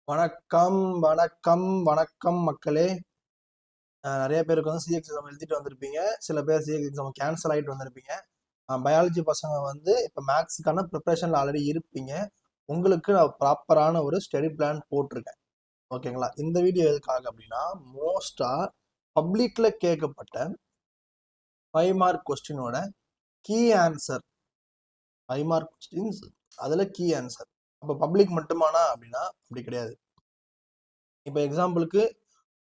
வணக்கம் வணக்கம் வணக்கம் மக்களே. நிறைய பேருக்கு வந்து சிஎக்ஸ் எக்ஸாம் எழுதிட்டு வந்திருப்பீங்க. சில பேர் சிஎக்ஸ் எக்ஸாம் கேன்சல் ஆகிட்டு வந்திருப்பீங்க. பயாலஜி பசங்க வந்து இப்போ மேக்ஸுக்கான ப்ரிப்பரேஷனில் ஆல்ரெடி இருப்பீங்க. உங்களுக்கு நான் ப்ராப்பரான ஒரு ஸ்டடி பிளான் போட்டிருக்கேன். ஓகேங்களா? இந்த வீடியோ எதுக்காக அப்படின்னா, மோஸ்டாக பப்ளிக்கில் கேட்கப்பட்ட 5 மார்க் கொஸ்டினோட கீ ஆன்சர், 5 மார்க் கொஸ்டின்ஸ் அதில் கீ ஆன்சர். அப்போ பப்ளிக் மட்டுமானா அப்படின்னா அப்படி கிடையாது. இப்போ எக்ஸாம்பிளுக்கு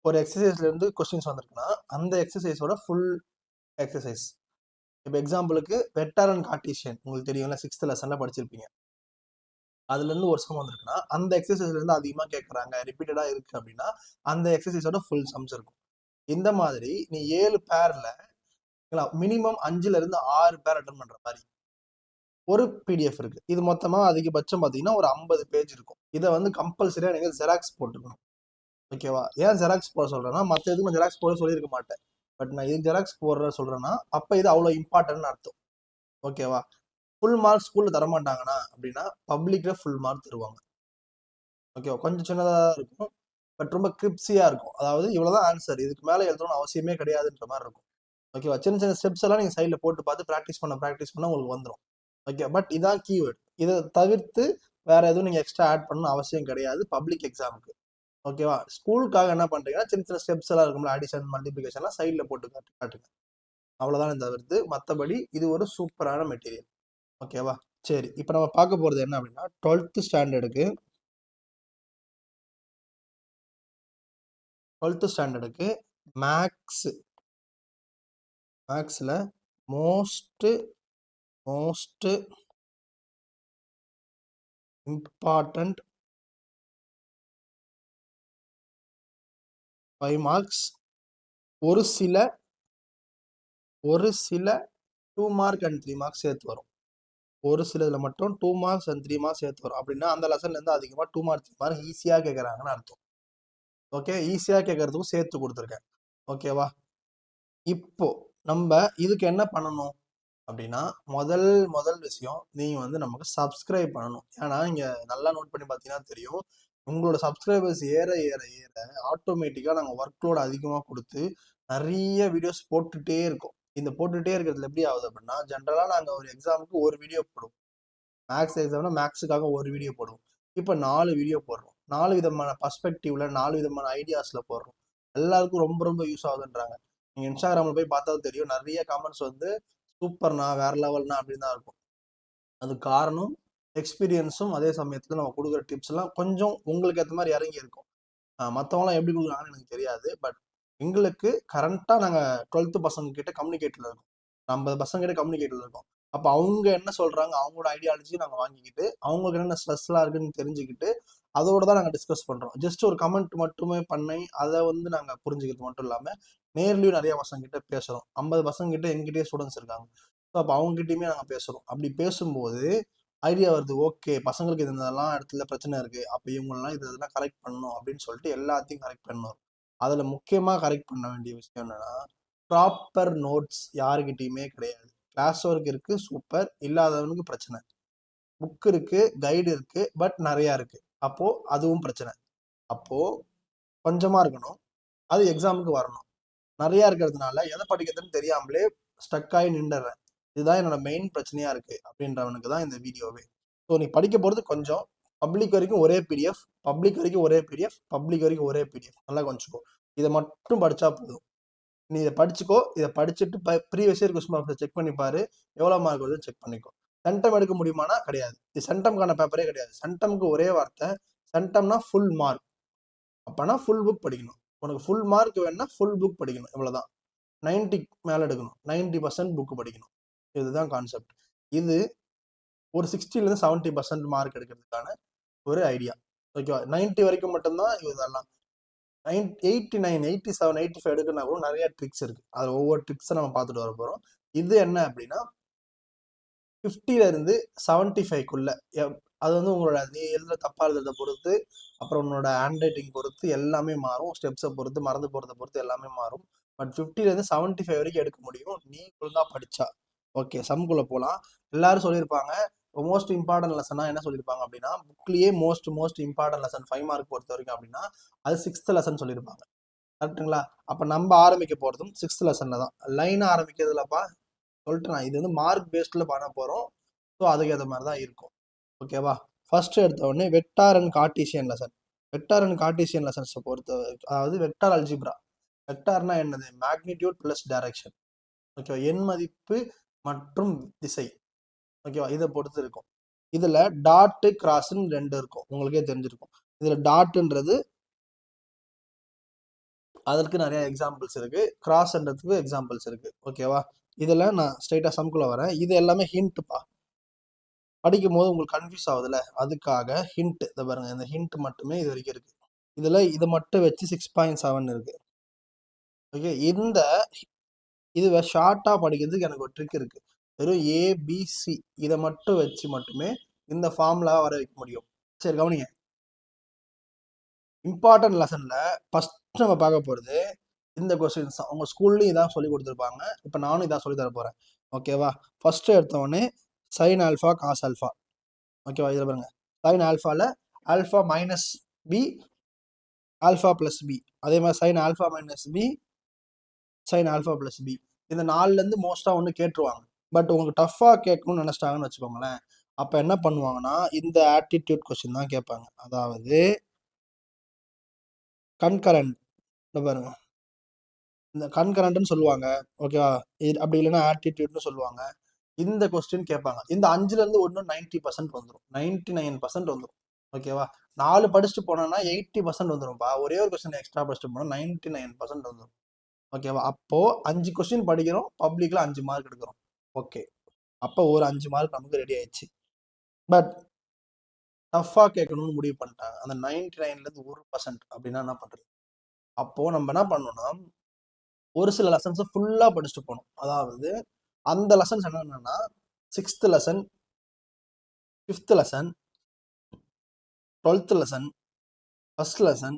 ஒரு எக்ஸசைஸ்ல இருந்து கொஸ்டின்ஸ் வந்திருக்குன்னா அந்த எக்ஸசைஸோட ஃபுல் எக்ஸசைஸ். இப்போ எக்ஸாம்பிளுக்கு வெக்டார் அண்ட் கார்ட்டீசியன் உங்களுக்கு தெரியும்ல, 6th லெசன்ல படிச்சிருப்பீங்க. அதுல இருந்து ஒரு சம் வந்திருக்குன்னா அந்த எக்ஸசைஸ்ல இருந்து அதிகமா கேட்கறாங்க, ரிப்பீட்டடா இருக்கு அப்படின்னா அந்த எக்ஸசைஸோட ஃபுல் சம்ஸ் இருக்கும். இந்த மாதிரி நீ 7 பேர்ல மினிமம் 5ல இருந்து 6 பேர் அட்டன் பண்ற மாதிரி ஒரு பிடிஎஃப் இருக்கு. இது மொத்தமா அதிகபட்சம் பாத்தீங்கன்னா ஒரு 50 பேஜ் இருக்கும். இதை வந்து கம்பல்சரியா நீங்க ஜெராக்ஸ் போட்டுக்கணும். ஓகேவா? ஏன் ஜெராக்ஸ் போட சொல்றேன்னா, மற்ற எதுவும் நான் ஜெராக்ஸ் போட சொல்லியிருக்க மாட்டேன். பட் நான் இது ஜெராக்ஸ் போடுற சொல்றேன்னா அப்ப இது அவ்வளவு இம்பார்ட்டன்ட்னு அர்த்தம். ஓகேவா? ஃபுல் மார்க் ஸ்கூல்ல தரமாட்டாங்கன்னா அப்படின்னா பப்ளிக்ல ஃபுல் மார்க் தருவாங்க. ஓகேவா? கொஞ்சம் சின்னதா இருக்கும், பட் ரொம்ப கிரிப்ஸியா இருக்கும். அதாவது இவ்வளவுதான் ஆன்சர், இதுக்கு மேல எழுதணும்னு அவசியமே கிடையாதுன்ற மாதிரி இருக்கும். ஓகேவா? சின்ன சின்ன ஸ்டெப்ஸ் எல்லாம் நீங்க சைட்ல போட்டு பார்த்து ப்ராக்டிஸ் பண்ண உங்களுக்கு வந்துடும். ஓகே, பட் இதான் கீவேர்ட். இதை தவிர்த்து வேற எதுவும் நீங்க எக்ஸ்ட்ரா ஆட் பண்ணணும் அவசியம் கிடையாது பப்ளிக் எக்ஸாமுக்கு. ஓகேவா? ஸ்கூலுக்காக என்ன பண்றீங்கன்னா சின்ன சின்ன ஸ்டெப்ஸ் எல்லாம் இருக்கும்ல, அடிஷன் மல்டிபிகேஷன் எல்லாம் சைட்ல போட்டு காட்டுங்க. அவ்வளவுதான் தவிர்த்து மற்றபடி இது ஒரு சூப்பரான மெட்டீரியல். ஓகேவா? சரி, இப்போ நம்ம பார்க்க போறது என்ன அப்படின்னா 12th ஸ்டாண்டர்டுக்கு மேக்ஸ்ல மோஸ்ட் இம்பார்ட்டன்ட் 5 மார்க்ஸ், ஒரு சில 2 மார்க் அண்ட் 3 மார்க்ஸ் சேர்த்து வரும். ஒரு சிலதுல மட்டும் 2 மார்க்ஸ் அண்ட் 3 மார்க்ஸ் சேர்த்து வரும். அப்படின்னா அந்த லெசன்ல இருந்து அதிகமா 2 மார்க் 3 மார்க் ஈஸியா கேட்கறாங்கன்னு அர்த்தம். ஓகே, ஈஸியா கேட்கறதுக்கும் சேர்த்து கொடுத்துருக்கேன். ஓகேவா? இப்போ நம்ம இதுக்கு என்ன பண்ணணும் அப்படின்னா, முதல் விஷயம் நீங்க வந்து நமக்கு சப்ஸ்கிரைப் பண்ணணும். ஏன்னா இங்க நல்லா நோட் பண்ணி பார்த்தீங்கன்னா தெரியும், உங்களோட சப்ஸ்கிரைபர்ஸ் ஏற ஏற ஏற ஆட்டோமேட்டிக்கா நாங்கள் ஒர்க் லோட் அதிகமாக கொடுத்து நிறைய வீடியோஸ் போட்டுட்டே இருக்கோம். இந்த போட்டுட்டே இருக்கிறதுல எப்படி ஆகுது அப்படின்னா, ஜென்ரலா நாங்கள் ஒரு எக்ஸாமுக்கு ஒரு வீடியோ போடுவோம். மேக்ஸ் எக்ஸாம்னா மேக்ஸுக்காக ஒரு வீடியோ போடுவோம். இப்போ 4 வீடியோ போடுறோம். 4 விதமான பர்ஸ்பெக்டிவ்ல 4 விதமான ஐடியாஸ்ல போடுறோம். எல்லாருக்கும் ரொம்ப ரொம்ப யூஸ் ஆகுதுன்றாங்க. நீங்க இன்ஸ்டாகிராம்ல போய் பார்த்தா தெரியும், நிறைய கமெண்ட்ஸ் வந்து சூப்பர்னா, வேற லெவல்னா அப்படின்னு தான் இருக்கும். அது காரணம் எக்ஸ்பீரியன்ஸும் அதே சமயத்துல நம்ம கொடுக்குற டிப்ஸ் எல்லாம் கொஞ்சம் உங்களுக்கு ஏற்ற மாதிரி இறங்கி இருக்கும். மற்றவங்களாம் எப்படி கொடுக்குறாங்கன்னு எனக்கு தெரியாது. பட் எங்களுக்கு கரண்டா நாங்கள் 12th பசங்க கிட்ட கம்யூனிகேட்ல இருக்கோம், 50 பசங்க கிட்ட கம்யூனிகேட்ல இருக்கோம். அப்போ அவங்க என்ன சொல்றாங்க, அவங்களோட ஐடியாலஜி நாங்கள் வாங்கிக்கிட்டு அவங்களுக்கு என்னென்ன ஸ்ட்ரெஸ்லாம் இருக்குன்னு தெரிஞ்சுக்கிட்டு அதோட தான் நாங்கள் டிஸ்கஸ் பண்றோம். ஜஸ்ட் ஒரு கமெண்ட் மட்டுமே பண்ணி அதை வந்து நாங்கள் புரிஞ்சுக்கிறது மட்டும் இல்லாமல் நேர்லயும் நிறைய பசங்க கிட்ட பேசுறோம். 50 பசங்க கிட்ட எங்கிட்டயே ஸ்டூடெண்ட்ஸ் இருக்காங்க. ஸோ அப்போ அவங்க கிட்டயுமே நாங்கள் பேசுறோம். அப்படி பேசும்போது ஐடியா வருது, ஓகே பசங்களுக்கு இதெல்லாம் இடத்துல பிரச்சனை இருக்கு, அப்போ இவங்கெல்லாம் இதெல்லாம் கரெக்ட் பண்ணணும் அப்படின்னு சொல்லிட்டு எல்லாத்தையும் கரெக்ட் பண்ணணும். அதுல முக்கியமா கரெக்ட் பண்ண வேண்டிய விஷயம் என்னன்னா, ப்ராப்பர் நோட்ஸ் யாருக்கிட்டையுமே கிடையாது. கிளாஸ் ஒர்க் இருக்கு, சூப்பர், இல்லாதவனுக்கு பிரச்சனை. புக் இருக்கு, கைடு இருக்கு, பட் நிறைய இருக்கு, அப்போ அதுவும் பிரச்சனை. அப்போ கொஞ்சமா இருக்கணும், அது எக்ஸாமுக்கு வரணும். நிறைய இருக்கிறதுனால எதை படிக்கிறதுன்னு தெரியாமலே ஸ்டக் ஆகி நின்றுறேன். இதுதான் என்னோட மெயின் பிரச்சனையா இருக்கு அப்படின்றவனுக்கு தான் இந்த வீடியோவே. ஸோ நீ படிக்க போறது கொஞ்சம், பப்ளிக் வரைக்கும் ஒரே பிடிஎஃப், பப்ளிக் வரைக்கும் ஒரே பிடிஎஃப், பப்ளிக் வரைக்கும் ஒரே பிடிஎஃப், நல்லா கொஞ்சிக்கோ. இதை மட்டும் படிச்சா போதும். நீ இதை படிச்சுக்கோ. இதை படிச்சுட்டு previous year question paper check பண்ணி பாரு, எவ்வளவு மார்க் வருது செக் பண்ணிக்கோ. சென்டம் எடுக்க முடியுமானா கிடையாது, இது சென்டம்கான பேப்பரே கிடையாது. சென்டம்க்கு ஒரே வார்த்தை, சென்டம்னா ஃபுல் மார்க். அப்பனா ஃபுல் புக் படிக்கணும். உனக்கு ஃபுல் மார்க் வேணும்னா ஃபுல் புக் படிக்கணும், இவ்வளவுதான். 90 மேல எடுக்கணும், 90% புக் படிக்கணும். இதுதான் கான்செப்ட். இது ஒரு 60ல இருந்து 70% மார்க் எடுக்கிறதுக்கான ஒரு ஐடியா. ஓகேவா? 90 வரைக்கும் மட்டும்தான் இதெல்லாம். 89, 87, 85 எடுக்கணும்னா கூட நிறைய ட்ரிக்ஸ் இருக்கு. அதுல ஒவ்வொரு ட்ரிக்ஸை நம்ம பார்த்துட்டு வர போறோம். இது என்ன அப்படின்னா 50ல இருந்து 75க்குள்ள, அது வந்து உங்களோட நீ எழுதுற தப்பா எழுதுறத பொறுத்து, அப்புறம் உன்னோட ஹேண்ட் ரைட்டிங் பொறுத்து எல்லாமே மாறும், ஸ்டெப்ஸை பொறுத்து, மறந்து போறதை பொறுத்து எல்லாமே மாறும். பட் 50ல இருந்து 75 வரைக்கும் எடுக்க முடியும் நீ ஒழுங்கா படிச்சா. ஓகே, சம்குள்ள போலாம். எல்லாரும் சொல்லியிருப்பாங்க மோஸ்ட் இம்பார்ட்டன்ட் லெசனா என்ன சொல்லியிருப்பாங்க அப்படின்னா, புக்லயே மோஸ்ட் இம்பார்ட்டன்ட் லெசன் 5 மார்க் பொறுத்த வரைக்கும் அப்படின்னா அது 6th லெசன் சொல்லியிருப்பாங்க. கரெக்ட்டுங்களா? அப்ப நம்ம ஆரம்பிக்க போறதும் 6th லெசன்ல தான். லைன் ஆரம்பிக்கிறதுலப்பா சொல்லிட்டு நான் இது வந்து மார்க் பேஸ்ட்ல பண்ண போறோம். ஸோ அதுக்கு ஏற்ற மாதிரி தான் இருக்கும். ஓகேவா? ஃபர்ஸ்ட் எடுத்த உடனே vector and Cartesian lesson. Vector and Cartesian லெசன்ஸை பொறுத்த, அதாவது வெக்டார் அல்ஜிப்ரா. வெக்டார்னா என்னது? Magnitude plus direction. ஓகேவா? எண் மதிப்பு மற்றும் திசை. ஓகேவா? இதை பொறுத்து இருக்கும். இதுல டாட் கிராஸ்ன்னு 2 இருக்கும், உங்களுக்கே தெரிஞ்சிருக்கும். இதுல டாட்ன்றது அதற்கு நிறைய எக்ஸாம்பிள்ஸ் இருக்கு, கிராஸ்ன்றதுக்கு எக்ஸாம்பிள்ஸ் இருக்கு. ஓகேவா? இதுல நான் ஸ்ட்ரைட்டா சம்குள்ள வரேன். இது எல்லாமே ஹிண்ட்ப்பா. படிக்கும் போது உங்களுக்கு கன்ஃபியூஸ் ஆகுதுல்ல, அதுக்காக ஹிண்ட். இதை பாருங்க, இந்த ஹிண்ட் மட்டுமே இது வரைக்கும் இருக்கு. இதுல இதை மட்டும் வச்சு 6.7 இருக்கு. ஓகே, இந்த இதுவை ஷார்ட்டா படிக்கிறதுக்கு எனக்கு ஒரு ட்ரிக் இருக்கு. வெறும் ஏபிசி இதை மட்டும் வச்சு மட்டுமே இந்த ஃபார்முலா வர வைக்க முடியும். சரி கவனிங்க, இம்பார்ட்டன்ட் லெசன்ல ஃபர்ஸ்ட் நம்ம பார்க்க போறது இந்த கொஸ்டின்ஸ் தான். உங்க ஸ்கூல்லையும் இதான் சொல்லி கொடுத்துருப்பாங்க, இப்போ நானும் இதான் சொல்லி தர போறேன். ஓகேவா? ஃபர்ஸ்ட் எடுத்தவொடனே சைன் ஆல்ஃபா காஸ் ஆல்ஃபா. ஓகேவா? இதில் பாருங்க, சைன் ஆல்ஃபால alpha minus B alpha plus B, அதே மாதிரி sine alpha minus B sine alpha plus B. இந்த 4லேருந்து மோஸ்ட்டாக ஒன்று கேட்டுருவாங்க. பட் உங்களுக்கு டஃப்பாக கேட்கணும்னு நினச்சிட்டாங்கன்னு வச்சுக்கோங்களேன், அப்போ என்ன பண்ணுவாங்கன்னா இந்த ஆட்டிடியூட் கொஸ்டின் தான் கேட்பாங்க. அதாவது கன்கரண்ட் பாருங்க, இந்த கன்கரண்ட்னு சொல்லுவாங்க. ஓகேவா? அப்படி இல்லைன்னா ஆட்டிடியூட்னு சொல்லுவாங்க. இந்த கொஸ்டின் கேட்பாங்க. இந்த 5லேருந்து ஒன்று 90% வந்துடும், 99% வந்துடும். ஓகேவா? 4 படிச்சுட்டு போனோம்னா 80% வந்துடும்பா. ஒரே ஒரு கொஸ்டின் எக்ஸ்ட்ரா படிச்சுட்டு போனால் 99% வந்துடும். ஓகேவா? அப்போ 5 கொஸ்டின் படிக்கிறோம், பப்ளிக்ல 5 மார்க் எடுக்கிறோம். ஓகே, அப்போ ஒரு 5 மார்க் நமக்கு ரெடி ஆயிடுச்சு. பட் டஃபா கேட்கணும்னு முடிவு பண்ணிட்டாங்க, அந்த 99லேருந்து 1% அப்படின்னா என்ன பண்றது? அப்போ நம்ம என்ன பண்ணணும்னா ஒரு சில லெசன்ஸை ஃபுல்லா படிச்சுட்டு போகணும். அதாவது அந்த லெசன்ஸ் என்னன்னா 6th lesson, 5th lesson, 12th lesson, first lesson,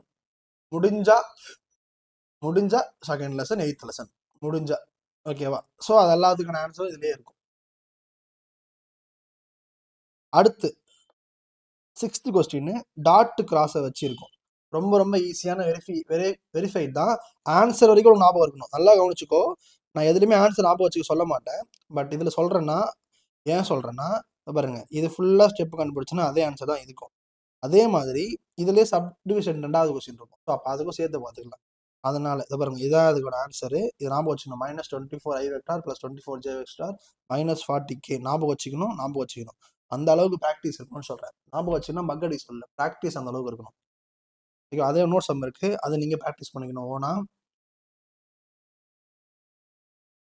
முடிஞ்சா செகண்ட் லெசன், 8th லெசன் முடிஞ்சா. ஓகேவா? ஸோ அது எல்லாத்துக்கான ஆன்சர் இதுலேயே இருக்கும். அடுத்து 6th கொஸ்டின் டாட் கிராஸை வச்சு இருக்கும். ரொம்ப ரொம்ப ஈஸியான வெரிஃபைட் தான். ஆன்சர் வரைக்கும் ஞாபகம் இருக்கணும். நல்லா கவனிச்சுக்கோ, நான் எதுலையுமே ஆன்சர் ஞாபகம் வச்சுக்க சொல்ல மாட்டேன். பட் இதில் சொல்கிறேன்னா, ஏன் சொல்கிறேன்னா பாருங்க, இது ஃபுல்லாக ஸ்டெப் கண்டுபிடிச்சுன்னா அதே ஆன்சர் தான் இருக்கும். அதே மாதிரி இதுலேயே சப்டிவிஷன் 2வது கொஸ்டின் இருக்கும். ஸோ அப்போ அதுக்கும் சேர்த்து பார்த்துக்கலாம். அதனால இதை பாருங்க, இதான் அதுக்கோட ஆன்சரு. இது ஞாபகம் வச்சுக்கணும். -24 I vector + 24 J vector -40K. ஞாபகம் வச்சுக்கணும். அந்த அளவுக்கு ப்ராக்டிஸ் இருக்கணும்னு சொல்றேன். ஞாபகம் வச்சுன்னா மக்கடி சொல்ல ப்ராக்டிஸ் அந்த அளவுக்கு இருக்கணும். அதே இன்னொரு சம் இருக்கு, அதை நீங்க ப்ராக்டிஸ் பண்ணிக்கணும் ஓனா.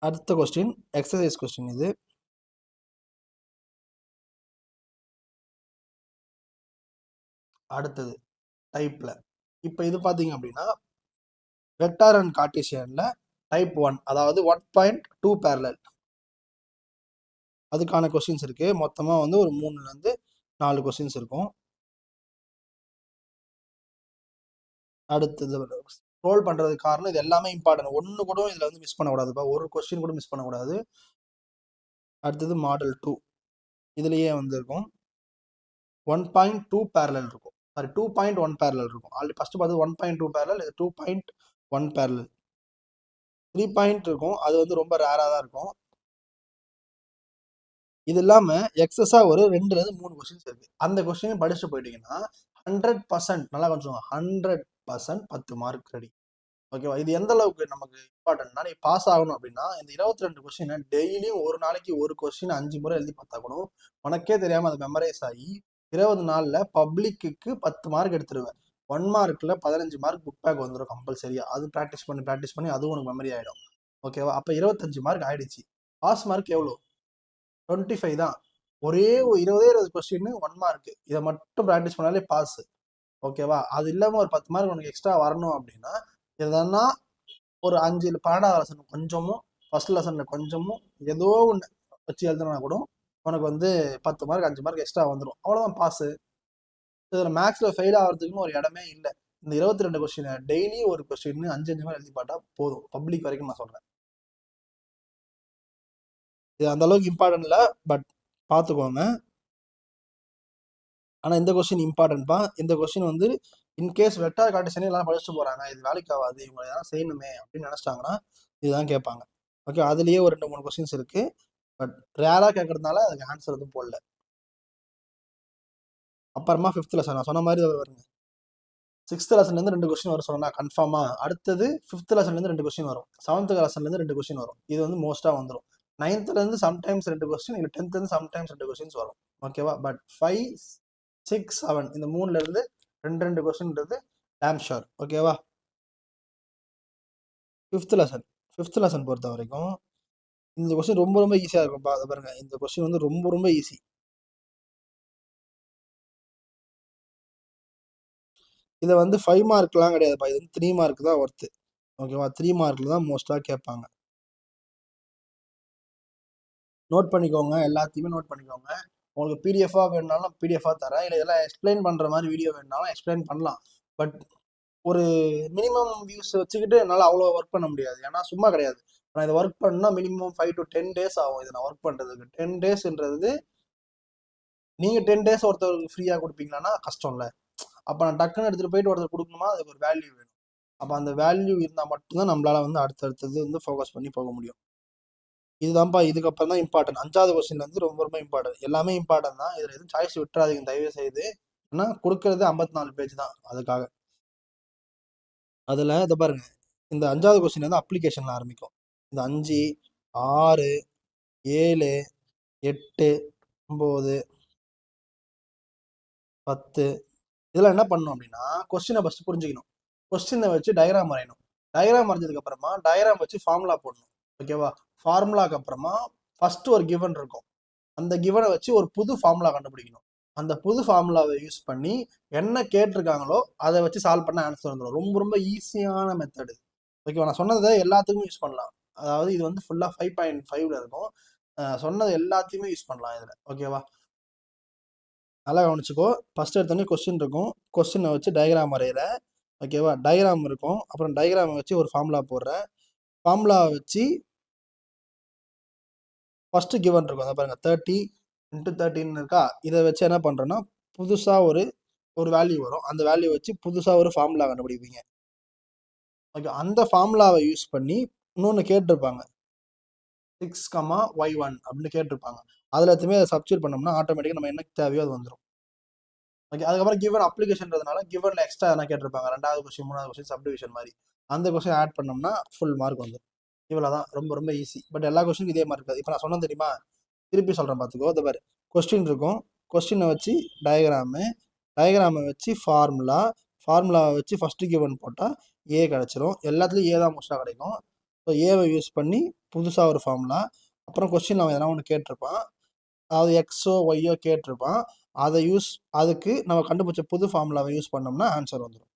அடுத்த கொஸ்டின் எக்ஸசைஸ் கொஸ்டின். இது அடுத்தது டைப்ல. இப்போ இது பாத்தீங்க அப்படின்னா வெக்டார் அண்ட் கார்ட்டீசியன்ல டைப் 1, அதாவது 1.2 parallel. அதுக்கான கொஸ்டின்ஸ் இருக்கு. மொத்தமா வந்து ஒரு 3லேருந்து 4 கொஸ்டின்ஸ் இருக்கும். அடுத்தது ஸ்க்ரோல் பண்றதுக்கு காரணம் இது எல்லாமே இம்பார்ட்டன்ட். ஒன்று கூட இதுல வந்து மிஸ் பண்ணக்கூடாதுப்பா, ஒரு கொஸ்டின் கூட மிஸ் பண்ணக்கூடாது. அடுத்தது மாடல் 2, இதுலயே வந்து இருக்கும் 1.2 parallel இருக்கும். சாரி 2.1 parallel இருக்கும். ஆல்ரெடி ஃபர்ஸ்ட் பார்த்து 1.2 parallel, இது 2.1 parallel. 3 பாயிண்ட் இருக்கும், அது வந்து ரொம்ப ரேரா தான் இருக்கும். இது இல்லாம எக்ஸஸா ஒரு 2லேருந்து 3 கொஸ்டின்ஸ் இருக்கு. அந்த கொஸ்டின் படிச்சுட்டு போயிட்டீங்கன்னா 100%, நல்லா கொஞ்சம் 100% 10 மார்க் ரெடி. ஓகேவா? இது எந்த அளவுக்கு நமக்கு இம்பார்ட்டன்ட்னா, நீ பாஸ் ஆகணும் அப்படின்னா இந்த 22 கொஸ்டின் டெய்லியும் ஒரு நாளைக்கு ஒரு கொஸ்டின் 5 முறை எழுதி பார்த்தா கூட உனக்கே தெரியாம அது மெமரைஸ் ஆகி 20 நாள்ல பப்ளிக்கு 10 மார்க் எடுத்துருவேன். 1 மார்க்ல 15 மார்க் புக் பேக் வந்துடும் கம்பல்சரியா. அது ப்ராக்டிஸ் பண்ணி அதுவும் உனக்கு மெமரி ஆயிடும். ஓகேவா? அப்ப 25 மார்க் ஆயிடுச்சு. பாஸ் மார்க் எவ்வளோ? 25 தான். ஒரே 20 கொஸ்டின் 1 மார்க், இதை மட்டும் ப்ராக்டிஸ் பண்ணாலே பாஸ். ஓகேவா? அது இல்லாம ஒரு 10 மார்க் உனக்கு எக்ஸ்ட்ரா வரணும் அப்படின்னா எதனா ஒரு 5 12வது லெசன் கொஞ்சமும் ஃபர்ஸ்ட் லெசன்ல கொஞ்சமும் ஏதோ ஒன்று வச்சு எழுதுனா கூட உனக்கு வந்து 10 மார்க் 5 மார்க் எக்ஸ்ட்ரா வந்துடும். அவ்வளோதான் பாஸ். இதில் மேக்ஸ்ல ஃபெயில் ஆகிறதுக்குன்னு ஒரு இடமே இல்லை. இந்த 22 கொஸ்டின் டெய்லி ஒரு கொஸ்டின் 5 மார்க் எழுதி பார்த்தா போதும், பப்ளிக் வரைக்கும் நான் சொல்றேன். இது அந்த அளவுக்கு இம்பார்ட்டன்ட் இல்லை, பட் பார்த்துக்கோங்க. ஆனால் இந்த கொஸ்டின் இம்பார்ட்டன்ட்பா. இந்த கொஸ்டின் வந்து இன்கேஸ் வெக்டார் கார்டீசியன் எல்லாம் படிச்சுட்டு போகிறாங்க, இது வேலைக்கு ஆகாது, இவங்க எதாவது செய்யணுமே அப்படின்னு நினச்சிட்டாங்கன்னா இதுதான் கேட்பாங்க. ஓகே, அதுலேயே ஒரு 2-3 கொஸ்டின்ஸ் இருக்குது. பட் ரேராக கேட்கறதுனால அதுக்கு ஆன்சர் எதுவும் போடல. அப்புறமா 5th லெசன் நான் சொன்ன மாதிரி வருங்க. 6th லெசன்லேருந்து 2 கொஸ்டின் வரும் சொன்னா கன்ஃபார்மா. அடுத்தது 5th லெசன்லேருந்து 2 கொஸ்டின் வரும். 7th லெசன்லேருந்து 2 கொஸ்டின் வரும். இது வந்து மோஸ்ட்டாக வந்துடும். 9th சம்டைம்ஸ் 2 கொஸ்டின், இல்லை 10th சம்டைம்ஸ் 2 கொஸ்டின்ஸ் வரும். ஓகேவா? பட் 5, 6, 7 இந்த 3லேருந்து 2 கொஸ்டின்றது டேம் ஷோர். ஓகேவா? 5th லெசன் பொறுத்த வரைக்கும் இந்த கொஸ்டின் ரொம்ப ரொம்ப ஈஸியாக இருக்கும். அதை பாருங்க, இந்த கொஸ்டின் வந்து ரொம்ப ரொம்ப ஈஸி. இதை வந்து 5 மார்க்லாம் கிடையாதுப்பா, இது வந்து 3 மார்க் தான் ஒர்த்து. ஓகேவா? 3 மார்க்கில் தான் மோஸ்ட்டாக கேட்பாங்க. நோட் பண்ணிக்கோங்க, எல்லாத்தையுமே நோட் பண்ணிக்கோங்க. உங்களுக்கு பிடிஎஃபாக வேணுனாலும் பிடிஎஃபாக தரேன், இல்லை இதெல்லாம் எக்ஸ்பிளைன் பண்ணுற மாதிரி வீடியோ வேணுனாலும் எக்ஸ்பிளைன் பண்ணலாம். பட் ஒரு மினிமம் வியூஸ் வச்சுக்கிட்டு என்னால் அவ்வளோ ஒர்க் பண்ண முடியாது. ஏன்னா சும்மா கிடையாது. நான் இதை ஒர்க் பண்ணால் மினிமம் 5 to 10 days ஆகும். இதை நான் ஒர்க் பண்ணுறதுக்கு 10 daysன்றது நீங்கள் 10 days ஒருத்தருக்கு ஃப்ரீயாக கொடுப்பீங்களான்னா கஷ்டம் இல்லை. அப்போ நான் டக்குன்னு எடுத்துகிட்டு போயிட்டு ஒருத்தர் கொடுக்கணுமா, அதுக்கு ஒரு வேல்யூ வேணும். அப்போ அந்த வேல்யூ இருந்தால் மட்டும்தான் நம்மளால் வந்து அடுத்தடுத்தது வந்து ஃபோக்கஸ் பண்ணி போக முடியும். இதுதான்ப்பா இதுக்கப்புறம் தான் இம்பார்ட்டன்ட். 5வது கொஸ்டின் வந்து ரொம்ப ரொம்ப இம்பார்ட்டன்ட். எல்லாமே இம்பார்ட்டன்ட் தான், இதில் எதுவும் சாய்ஸ் விட்டுறாதீங்க தயவு செய்து. ஏன்னா கொடுக்கறது 54 பேஜ் தான் அதுக்காக. அதில் இதை பாருங்க, இந்த 5வது கொஸ்டின் வந்து அப்ளிகேஷனில் ஆரம்பிக்கும். இந்த 5, 6, 7, 8, 9, 10 இதெல்லாம் என்ன பண்ணணும் அப்படின்னா, கொஸ்டினை ஃபஸ்ட்டு புரிஞ்சுக்கணும். கொஸ்டினை வச்சு டயக்ராம் வரையணும். டயக்ராம் வரைஞ்சதுக்கு அப்புறமா டயக்ராம் வச்சு ஃபார்முலா போடணும். ஓகேவா? ஃபார்முலாக்கு அப்புறமா ஃபர்ஸ்ட் ஒரு கிவன் இருக்கும். அந்த கிவனை வச்சு ஒரு புது ஃபார்முலா கண்டுபிடிக்கணும். அந்த புது ஃபார்முலாவை யூஸ் பண்ணி என்ன கேட்டிருக்காங்களோ அதை வச்சு சால்வ் பண்ண ஆன்சர் வந்துடும். ரொம்ப ரொம்ப ஈஸியான மெத்தடு. ஓகேவா? நான் சொன்னதை எல்லாத்துக்குமே யூஸ் பண்ணலாம். அதாவது இது வந்து ஃபுல்லாக 5.5ல இருக்கும். சொன்னது எல்லாத்தையுமே யூஸ் பண்ணலாம் இதில். ஓகேவா? நல்லா கவனிச்சுக்கோ. ஃபர்ஸ்ட் எடுத்தோடனே கொஸ்டின் இருக்கும். கொஸ்டினை வச்சு டயக்ராம் வரைகிற. ஓகேவா? டயக்ராம் இருக்கும். அப்புறம் டயக்ராமை வச்சு ஒரு ஃபார்முலா போடுறேன். ஃபார்முலாவை வச்சு ஃபர்ஸ்ட் கிவன் இருக்கும். அதை பாருங்க, 30 × 13 இருக்கா? இதை வச்சு என்ன பண்ணுறேன்னா புதுசாக ஒரு வேல்யூ வரும். அந்த வேல்யூ வச்சு புதுசாக ஒரு ஃபார்முலா கண்டுபிடிப்பீங்க. ஓகே, அந்த ஃபார்முலாவை யூஸ் பண்ணி இன்னொன்று கேட்டிருப்பாங்க, 6, y1 அப்படின்னு கேட்டிருப்பாங்க. அதில் எதுவுமே அதை சப்ஸ்டியூட் பண்ணோம்னா ஆட்டோமேட்டிக்காக நம்ம என்ன தேவையோ அது வந்துடும். ஓகே, அதுக்கப்புறம் கிவன் அப்ளிகேஷன்றதுனால கிவன்ல எக்ஸ்ட்ரா என்ன கேட்டிருப்பாங்க, 2வது கொஸ்டின் 3வது கொஸ்டின் சப்டிவிஷன் மாதிரி, அந்த கொஸ்டின் ஆட் பண்ணோம்னா ஃபுல் மார்க் வந்துடும். இவ்வளோதான், ரொம்ப ரொம்ப ஈஸி. பட் எல்லா கொஸ்டினுக்கும் இதே மாதிரி இருக்காது. இப்போ நான் சொன்னது தெரியுமா? திருப்பி சொல்கிறேன் பார்த்துக்கோ. இந்த மாதிரி கொஸ்டின் இருக்கும். கொஸ்டினை வச்சு டயக்ராமை வச்சு ஃபார்முலாவை வச்சு ஃபஸ்ட்டு கிவன் போட்டால் ஏ கிடச்சிரும். எல்லாத்துலேயும் ஏ தான் மோஸ்ட்டாக கிடைக்கும். ஸோ ஏவை யூஸ் பண்ணி புதுசாக ஒரு ஃபார்முலா. அப்புறம் கொஸ்டின் அவன் எதனா ஒன்று கேட்டிருப்பான், அதாவது எக்ஸோ ஒய்யோ கேட்டிருப்பான். அதுக்கு நம்ம கண்டுபிடிச்ச புது ஃபார்முலாவை யூஸ் பண்ணோம்னா ஆன்சர் வந்துடும்.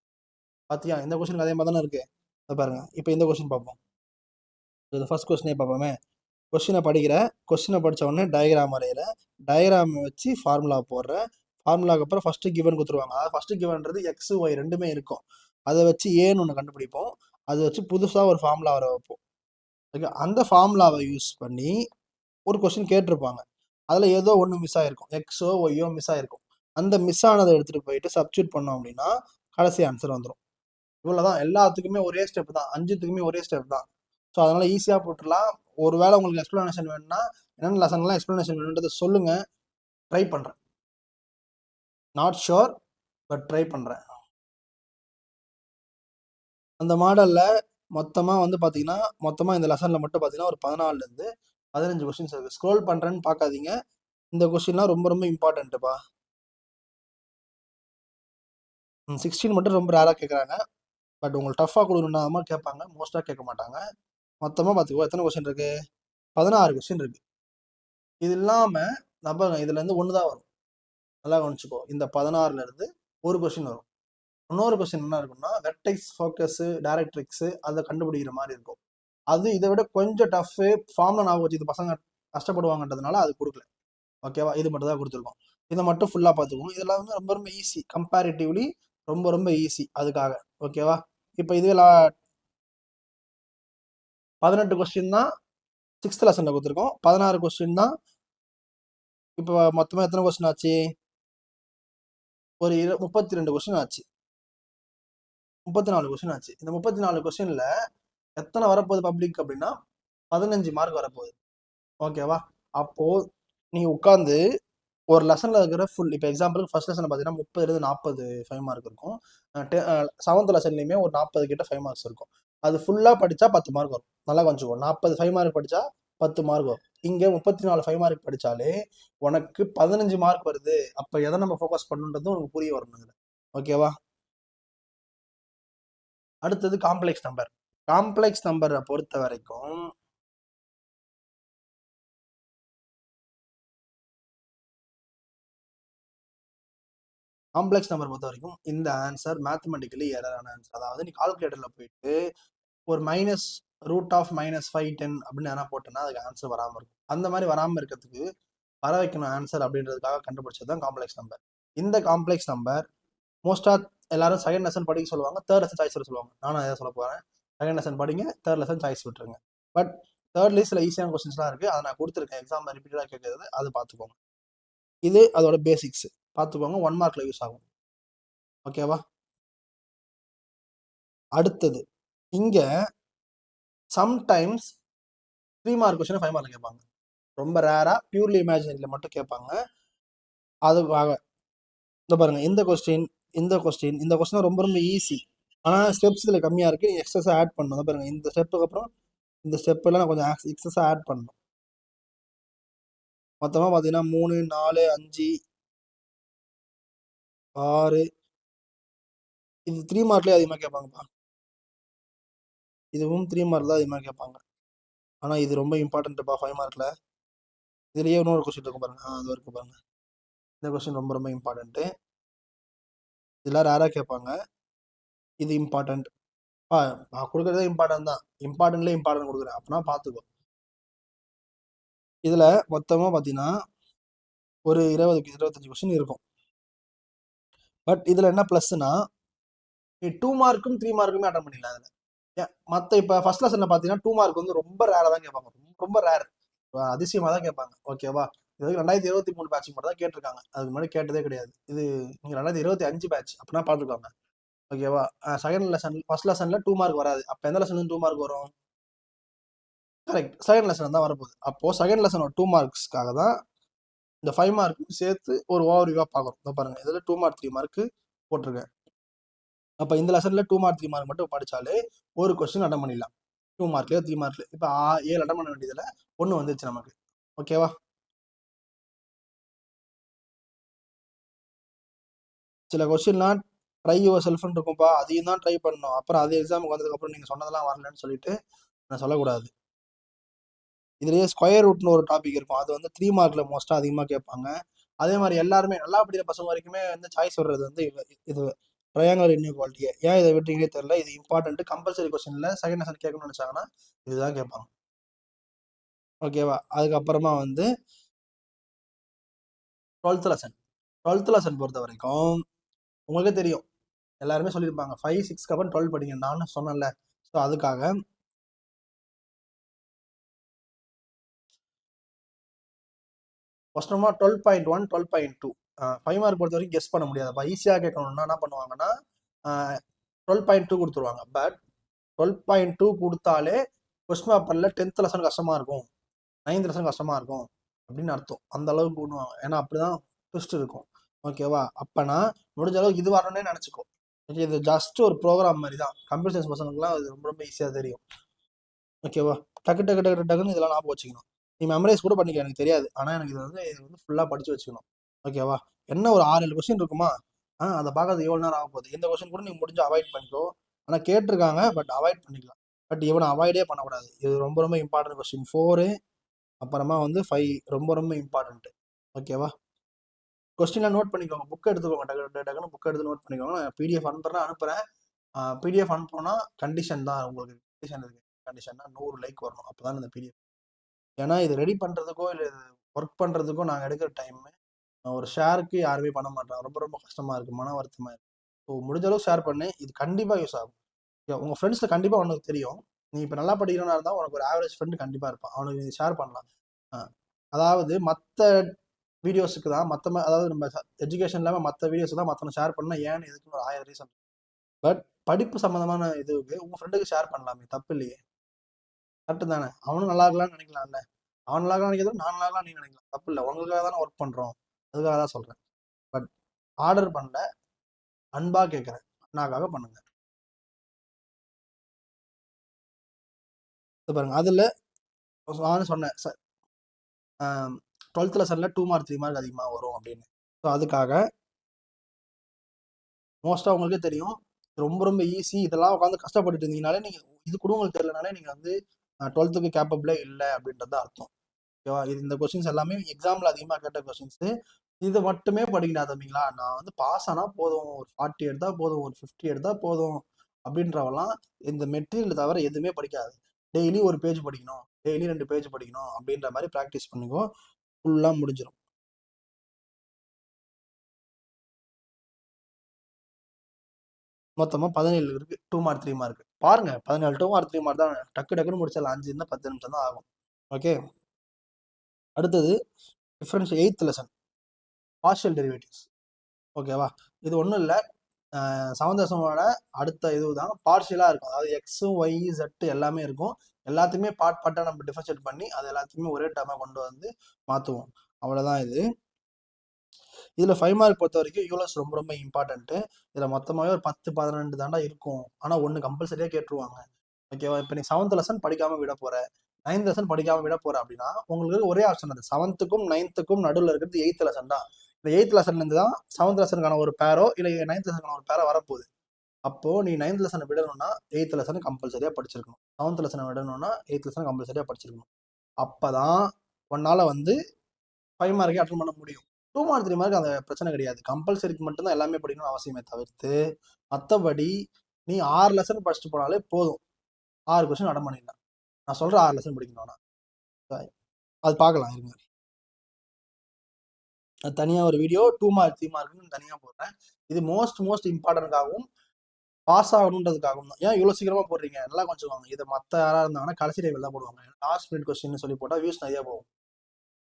பார்த்தியா? இந்த கொஸ்டின் அதே மாதிரி தானே இருக்குது. அதை பாருங்க. இப்போ இந்த கொஸ்டின் பார்ப்போம். இது ஃபர்ஸ்ட் கொஸ்டினே பார்ப்போமே. கொஸ்டினை படித்த உடனே டயக்ராம் வரைகிற. டயக்ராமை வச்சு ஃபார்முலா போடுறேன். ஃபார்முலாக்கு அப்புறம் ஃபஸ்ட்டு கிவன் கொடுத்துருவாங்க. அதாவது ஃபஸ்ட்டு கிவன்றது எக்ஸு ஒய் ரெண்டுமே இருக்கும். அதை வச்சு ஏன்னு ஒன்று கண்டுபிடிப்போம். அதை வச்சு புதுசாக ஒரு ஃபார்முலா வர வைப்போம். ஓகே, அந்த ஃபார்முலாவை யூஸ் பண்ணி ஒரு கொஸ்டின் கேட்டிருப்பாங்க. அதில் ஏதோ ஒன்று மிஸ் ஆகிருக்கும், எக்ஸோ ஒய்யோ மிஸ் ஆகிருக்கும். அந்த மிஸ் ஆனதை எடுத்துகிட்டு போயிட்டு சப்ஸ்டியூட் பண்ணோம் அப்படின்னா கடைசி ஆன்சர் வந்துடும். இவ்வளோதான். எல்லாத்துக்குமே ஒரே ஸ்டெப் தான், 5த்துக்குமே ஒரே ஸ்டெப் தான். ஸோ அதனால் ஈஸியாக போட்டுடலாம். ஒரு வேளை உங்களுக்கு எக்ஸ்ப்ளனேஷன் வேணும்னா, என்னென்ன லெசன்லாம் எக்ஸ்ப்ளனேஷன் வேணுன்றது சொல்லுங்கள், ட்ரை பண்ணுறேன். நாட் ஷுர், பட் ட்ரை பண்ணுறேன். அந்த மாடலில் மொத்தமாக வந்து பார்த்தீங்கன்னா, மொத்தமாக இந்த லெசனில் மட்டும் பார்த்தீங்கன்னா ஒரு 14லேருந்து 15 கொஸ்டின்ஸ் இருக்குது. ஸ்க்ரோல் பண்ணுறேன்னு பார்க்காதீங்க. இந்த கொஸ்டின்லாம் ரொம்ப ரொம்ப இம்பார்ட்டண்ட்டுப்பா. 16 மட்டும் ரொம்ப ரேராக கேட்குறாங்க. பட் உங்களுக்கு டஃப்பாக கொடுக்கணுன்னா மாதிரி கேட்பாங்க, மோஸ்ட்டாக கேட்க மாட்டாங்க. மொத்தமாக பார்த்துக்கோ, எத்தனை கொஸ்டின் இருக்குது? 16 கொஸ்டின் இருக்குது. இது இல்லாமல் நம்பங்க, இதுலேருந்து ஒன்று தான் வரும். நல்லா கவனிச்சுக்கோ. இந்த 16லேருந்து ஒரு கொஸ்டின் வரும். இன்னொரு கொஸ்டின் என்ன இருக்குன்னா, வெர்டெக்ஸ், ஃபோக்கஸு, டைரக்ட்ரிக்ஸு அதை கண்டுபிடிக்கிற மாதிரி இருக்கும். அது இதை விட கொஞ்சம் டஃப்பு. ஃபார்முலா ஞாபகம் வச்சு இது பசங்க கஷ்டப்படுவாங்கன்றதுனால அது கொடுக்கல. ஓகேவா? இது மட்டும் தான் கொடுத்துருக்கோம். இதை மட்டும் ஃபுல்லாக பார்த்துக்குவோம். இதெல்லாம் வந்து ரொம்ப ரொம்ப ஈஸி, கம்பேரிட்டிவ்லி ரொம்ப ரொம்ப ஈஸி அதுக்காக. ஓகேவா? இப்போ இதுல 18 கொஸ்டின் தான் 6th லெசனில் கொடுத்துருக்கோம். 16 கொஸ்டின் தான். இப்போ மொத்தமாக எத்தனை கொஸ்டின் ஆச்சு? ஒரு 32 கொஸ்டின் ஆச்சு, 34 கொஸ்டின் ஆச்சு. இந்த 34 கொஸ்டின்ல எத்தனை வரப்போகுது பப்ளிக் அப்படின்னா 15 மார்க் வரப்போகுது. ஓகேவா? அப்போ நீ உட்காந்து ஒரு லெசன்ல இருக்கிற ஃபுல், இப்போ எக்ஸாம்பிள் ஃபர்ஸ்ட் லெசன் பார்த்தீங்கன்னா 30 5 மார்க் இருக்கும். 7th லெசன்லையுமே ஒரு 40 கிட்ட 5 மார்க்ஸ் இருக்கும். அது ஃபுல்லாக படித்தா 10 மார்க் வரும். நல்லா கொஞ்சம் 40 5 மார்க் படித்தா 10 மார்க் வரும். இங்கே 34 5 மார்க் படித்தாலே உனக்கு 15 மார்க் வருது. அப்போ எதை நம்ம ஃபோக்கஸ் பண்ணுன்றதும் உனக்கு புரிய வரணும் இதில். ஓகேவா? அடுத்தது காம்ப்ளெக்ஸ் நம்பர். காம்ப்ளெக்ஸ் நம்பரை பொறுத்த வரைக்கும் காம்ப்ளெக்ஸ் நம்பர் பொறுத்த வரைக்கும் இந்த ஆன்சர் மேத்தமெட்டிக்கலி எரரான ஆன்சர். அதாவது நீ கால்குலேட்டர்ல போயிட்டு ஒரு -√−5 10 அப்படின்னு எதனா போட்டேன்னா அதுக்கு ஆன்சர் வராமல் இருக்கும். அந்த மாதிரி வராமல் இருக்கிறதுக்கு வர வைக்கணும் ஆன்சர் அப்படின்றதுக்காக கண்டுபிடிச்சது தான் காம்ப்ளெக்ஸ் நம்பர். இந்த காம்ப்ளெக்ஸ் நம்பர் மோஸ்டா எல்லாரும் செகண்ட் லெசன் படிக்க சொல்லுவாங்க, தேர்ட் லெசன் சாய்ஸ் விட சொல்லுவாங்க. நானும் அதை சொல்ல போறேன். செகண்ட் லெசன் படிங்க, தேர்ட் லெசன் சாய்ஸ் விட்டுருங்க. பட் தேர்ட்லேயே சில ஈஸியான கொஸ்டின்ஸ்லாம் இருக்கு, அதை நான் கொடுத்துருக்கேன். எக்ஸாம் ரிப்பீட்டடாக கேட்கறது, அது பார்த்துக்கோங்க. இது அதோட பேசிக்ஸ் பார்த்துக்கோங்க, 1 மார்க்ல யூஸ் ஆகும். ஓகேவா? அடுத்தது இங்க சம்டைம்ஸ் 3 மார்க் கொஸ்டின் 5 மார்க் கேட்பாங்க. ரொம்ப ரேரா பியூர்லி இமேஜினரியில மட்டும் கேட்பாங்க. அதுக்காக இந்த பாருங்க, இந்த கொஸ்டின் ரொம்ப ரொம்ப ஈஸி. ஆனால் ஸ்டெப்ஸ் இதில் கம்மியாக இருக்கு, எக்ஸஸா ஆட் பண்ணணும். பாருங்க, இந்த ஸ்டெப்புக்கு அப்புறம் இந்த ஸ்டெப் எல்லாம் கொஞ்சம் எக்ஸஸா ஆட் பண்ணணும். மொத்தமாக பார்த்தீங்கன்னா 3 4 5 6 இது 3 மார்க்லேயே அதிகமாக கேட்பாங்கப்பா. இதுவும் 3 மார்க் தான் அதிகமாக கேட்பாங்க. ஆனால் இது ரொம்ப இம்பார்ட்டன்ட்ப்பா 5 மார்க்ல. இதுலயே இன்னொரு கொஸ்டின் இருக்கும் பாருங்க, அது இருக்கு பாருங்க. இந்த கொஸ்டின் ரொம்ப ரொம்ப இம்பார்ட்டன்ட்டு. இதெல்லாம் ரேராக கேட்பாங்க. இது இம்பார்ட்டன்ட். நான் கொடுக்குறதே இம்பார்ட்டன்ட் தான். இம்பார்ட்டன்ட்லேயே இம்பார்ட்டன்ட் கொடுக்குறேன், அப்படின்னா பார்த்துக்கோ. இதில் மொத்தமாக பார்த்தீங்கன்னா ஒரு 20-25 கொஸ்டின் இருக்கும். பட் இதில் என்ன ப்ளஸ்னா, நீ 2 மார்க்கும் 3 மார்க்குமே அட்டன் பண்ணிடலாம். அதில் மற்ற இப்போ ஃபர்ஸ்ட் லெசனில் பார்த்தீங்கன்னா 2 மார்க் வந்து ரொம்ப ரேராக தான் கேட்பாங்க, ரொம்ப ரேர், அதிசயமாக தான் கேட்பாங்க. ஓகேவா? இது வரைக்கும் 2023 பேட்ச் மட்டும் தான் கேட்டிருக்காங்க, அதுக்கு முன்னாடி கேட்டதே கிடையாது. இது நீங்கள் 2025 பேட்ச் அப்படின்னா பார்த்துக்கோங்க. ஓகேவா? செகண்ட் லெசன் ஃபர்ஸ்ட் லெசனில் 2 மார்க் வராது. அப்போ எந்த லெசன் 2 மார்க் வரும்? கரெக்ட், செகண்ட் லெசன் தான் வரப்போகுது. அப்போ செகண்ட் லெசனோட 2 மார்க்ஸ்க்காக தான் இந்த 5 மார்க்கும் சேர்த்து ஒரு ஓவர்வியூவாக பார்க்குறோம். பாருங்க, இதில் 2 மார்க் 3 மார்க்கு போட்டிருக்கேன். அப்போ இந்த லெசனில் 2 மார்க் 3 மார்க் மட்டும் படித்தாலே ஒரு கொஸ்டின் அட்டன் பண்ணிடலாம். 2 மார்க்லேயோ 3 மார்க்லேயோ. இப்போ 7 அட்டன் பண்ண வேண்டியதில் 1 வந்துருச்சு நமக்கு. ஓகேவா? சில கொஸ்டின்லாம் ட்ரை யுவர் செல்ஃப்னு இருக்கும்ப்பா, அதையும் தான் ட்ரை பண்ணணும். அப்புறம் அது எக்ஸாமுக்கு வந்ததுக்கப்புறம் நீங்கள் சொன்னதெல்லாம் வரலன்னு சொல்லிட்டு நான் சொல்லக்கூடாது. இதுலேயே ஸ்கொயர் ரூட்னு ஒரு டாபிக் இருக்கும், அது வந்து 3 மார்க்ல மோஸ்ட்டாக அதிகமாக கேட்பாங்க. அதே மாதிரி எல்லாருமே நல்லா படிக்கிற பசங்க வரைக்குமே வந்து சாய்ஸ் வர்றது வந்து இது ட்ரையாங்கல் இன்இக்வாலிட்டியை. ஏன் இதை விட்டீங்களே தெரியல. இது இம்பார்ட்டன்ட், கம்பல்சரி கொஸ்டின்ல செகண்ட் லெசன் கேட்கணும்னு நினைச்சாங்கன்னா இதுதான் கேட்பாங்க. ஓகேவா? அதுக்கப்புறமா வந்து 12th லெசன் பொறுத்த வரைக்கும் உங்களுக்கே தெரியும், எல்லாருமே சொல்லியிருப்பாங்க 5 6 அப்புறம் 12 படிங்க, நானும் சொன்னேன்ல. ஸோ அதுக்காக ஃபர்ஸ்ட்மா 12.1 12.2 5 மார்க் பொறுத்த வரைக்கும் கெஸ் பண்ண முடியாதுப்பா. ஈஸியாக கேட்கணும்னா என்ன பண்ணுவாங்கன்னா 12.2 கொடுத்துருவாங்க. பட் 12.2 கொடுத்தாலே கொஸ்டின் பேப்பர்ல 10th லெசன் கஷ்டமா இருக்கும், 9th லெசன் கஷ்டமா இருக்கும் அப்படின்னு அர்த்தம். அந்த அளவுக்கு பண்ணுவாங்க, ஏன்னா அப்படிதான் ட்விஸ்ட் இருக்கும். ஓகேவா? அப்பனா முடிஞ்ச அளவுக்கு இது வரணும்னே நினைச்சுக்கோ. ஓகே, இது ஜஸ்ட் ஒரு ப்ரோக்ராம் மாதிரி தான். கம்ப்யூட்டர் சயின்ஸ் பசங்களுக்குலாம் இது ரொம்ப ரொம்ப ஈஸியாக தெரியும். ஓகேவா? டக்கு டக்கு டக்கு டக்குன்னு இதெல்லாம் ஞாபகம் வச்சுக்கணும். நீ மெமரைஸ் கூட பண்ணிக்க, எனக்கு தெரியாது. ஆனால் எனக்கு இது வந்து ஃபுல்லாக படிச்சு வச்சுக்கணும். ஓகேவா? என்ன ஒரு 6-7 கொஸ்டின் இருக்குமா, அதை பார்க்கறது எவ்வளோ நேரம் ஆக போகுது. இந்த கொஸ்டின் கூட நீ முடிஞ்சு அவாய்ட் பண்ணிக்கோ. ஆனால் கேட்டிருக்காங்க, பட் அவாய்ட் பண்ணிக்கலாம். பட் இவனை அவாய்டே பண்ணக்கூடாது. இது ரொம்ப ரொம்ப இம்பார்ட்டன்ட் கொஸ்டின் 4. அப்புறமா வந்து 5 ரொம்ப ரொம்ப இம்பார்ட்டன்ட். ஓகேவா? கொஸ்டின்லாம் நோட் பண்ணிக்கோங்க, புக் எடுத்துக்கோங்க, டக்கு டக்குன்னு புக் எடுத்து நோட் பண்ணிக்கோங்க. நான் பிடிஎஃப் அனுப்புறேன். பிடிஎஃப் அனுப்புனா கண்டிஷன் தான் உங்களுக்கு. கண்டிஷன் இருக்கு. கண்டிஷன்னா 100 லைக் வரணும், அப்போதான் இந்த பிடிஎஃப். ஏன்னா இது ரெடி பண்ணுறதுக்கோ இல்லை இது ஒர்க் பண்ணுறதுக்கோ நாங்கள் எடுக்கிற டைம் ஒரு ஷேருக்கு யாருமே பண்ண மாட்டாங்க. ரொம்ப ரொம்ப கஷ்டமாக இருக்குது, மன வருத்தமாக இருக்குது. ஸோ முடிஞ்ச அளவு ஷேர் பண்ணி, இது கண்டிப்பாக யூஸ் ஆகும். உங்கள் ஃப்ரெண்ட்ஸில் கண்டிப்பாக உனக்கு தெரியும், நீ இப்போ நல்லா படிக்கிறனா இருந்தால் உனக்கு ஒரு ஆவரேஜ் ஃப்ரெண்டு கண்டிப்பாக இருப்பான், அவனுக்கு நீ ஷேர் பண்ணலாம். அதாவது மற்ற வீடியோஸுக்கு தான் மற்ற அதாவது நம்ம எஜுகேஷன் இல்லாமல் மற்ற வீடியோஸ் தான் மற்றவங்க ஷேர் பண்ணால் ஏன்னு எதுக்கு ஒரு 1000 ரீசன். பட் படிப்பு சம்மந்தமான இதுவுக்கு உங்கள் ஃப்ரெண்டுக்கு ஷேர் பண்ணலாமே, தப்பு இல்லையே, கரெக்டு தானே? அவனும் நல்லா இருக்கலாம்னு நினைக்கலாம்ல. அவன் நல்லா இருக்கலாம் நினைக்கிறது, நான் நல்லா இருக்கலாம் நீ நினைக்கலாம், தப்பு இல்லை. உங்களுக்காக தானே ஒர்க் பண்ணுறோம், அதுக்காக தான் சொல்கிறேன். பட் ஆர்டர் பண்ணல, அன்பாக கேட்குறேன், அண்ணாக்காக பண்ணுங்க. பாருங்க அதில் நான் சொன்னேன் 12th லெசனில் 2 மார்க் 3 மார்க் அதிகமாக வரும் அப்படின்னு. ஸோ அதுக்காக மோஸ்ட்டாக உங்களுக்கே தெரியும், ரொம்ப ரொம்ப ஈஸி. இதெல்லாம் உட்காந்து கஷ்டப்பட்டுட்டு இருந்தீங்கனாலே நீங்கள் இது கூட உங்களுக்கு தெரியலனாலே நீங்கள் வந்து 12th கேப்பபிளே இல்லை அப்படின்றது தான் அர்த்தம். ஓகேவா? இது இந்த கொஸ்டின்ஸ் எல்லாமே எக்ஸாமில் அதிகமாக கேட்ட கொஸ்டின்ஸு. இது மட்டுமே படிக்கணும் தம்பிங்களா. நான் வந்து பாஸ் ஆனால் போதும், ஒரு 40 எடுத்தால் போதும், ஒரு 50 எடுத்தால் போதும் அப்படின்றவெல்லாம் இந்த மெட்டீரியல் தவிர எதுவுமே படிக்காது. டெய்லி ஒரு பேஜ் படிக்கணும், டெய்லி 2 பேஜ் படிக்கணும் அப்படின்ற மாதிரி ப்ராக்டிஸ் பண்ணிக்கோ, ஃபுல்லாக முடிஞ்சிடும். மொத்தமாக 17 இருக்கு, 2 மார்க் 3 மார்க். பாருங்க 17 2 மார்க் 3 மார்க் தான், டக்கு டக்குன்னு முடிச்சிடலாம். 5 இருந்தால் 10 நிமிஷம் தான் ஆகும். ஓகே, அடுத்தது difference 8th lesson partial derivatives. ஓகேவா? இது ஒன்றும் இல்லை, 7th லெசனோட அடுத்த இதுதான் பார்ஷியலாக இருக்கும். அதாவது எக்ஸும் ஒய் ஜெட் எல்லாமே இருக்கும். எல்லாத்தையுமே பார்ட்டாக நம்ம டிஃபரன்ஷியேட் பண்ணி அது எல்லாத்தையுமே ஒரே டேர்மாக கொண்டு வந்து மாற்றுவோம். அவ்வளோதான் இது. இதில் 5 மார்க் பொறுத்த வரைக்கும் யூலஸ் ரொம்ப ரொம்ப இம்பார்ட்டன்ட்டு. இதில் மொத்தமாகவே ஒரு 10 12 தாண்டா இருக்கும். ஆனால் ஒன்று கம்பல்சரியாக கேட்டுருவாங்க. ஓகேவா? இப்போ நீ 7th லெசன் படிக்காமல் விட போகிற, 9th லெசன் படிக்காமல் விட போகிற அப்படின்னா உங்களுக்கு ஒரே ஆப்ஷன் அது. 7th-க்கும் 9th-க்கும் நடுவில் இருக்கிறது 8th லெசன் தான். இந்த 8th லெசன்லேருந்து தான் 7th லெசனுக்கான ஒரு பேரோ இல்லை 9th லெசனுக்கான ஒரு பேரோ வரப்போகுது. அப்போது நீ 9th லெசனை விடணும்னா 8th லெசன் கம்பல்சரியாக படிச்சிருக்கணும். 7th லெசனை விடணும்னா 8th லெசன் கம்பல்சரியாக படிச்சிருக்கணும். அப்போ தான் உன்னால் வந்து 5 மார்க்கே அட்டன் பண்ண முடியும். 2 மார்க் 3 மார்க் அந்த பிரச்சனை கிடையாது. கம்பல்சரிக்கு மட்டும்தான் எல்லாமே படிக்கணும் அவசியமே தவிர்த்து, மற்றபடி நீ 6 லெசன் படிச்சுட்டு போனாலே போதும், 6 கொஸ்டின் அட்டன் பண்ணிடலாம். நான் சொல்கிற 6 லெசன் படிக்கணும்னா அது பார்க்கலாம் இருங்க. அது தனியாக ஒரு வீடியோ 2 மார்க் 3 மார்க்குன்னு தனியாக போடுறேன். இது மோஸ்ட் இம்பார்ட்டன்ட்காகவும் பாஸ் ஆகணுன்றதுக்காகவும் தான். ஏன் இவ்வளோ சீக்கிரமாக போடுறீங்க, நல்லா கொஞ்சம் வாங்க. இதை மற்ற யாராக இருந்தாங்கன்னா கடைசி டைமில் தான் போடுவாங்க. லாஸ்ட் மினிட் கொஸ்டின் சொல்லி போட்டால் வியூஸ் நிறையா போகும்.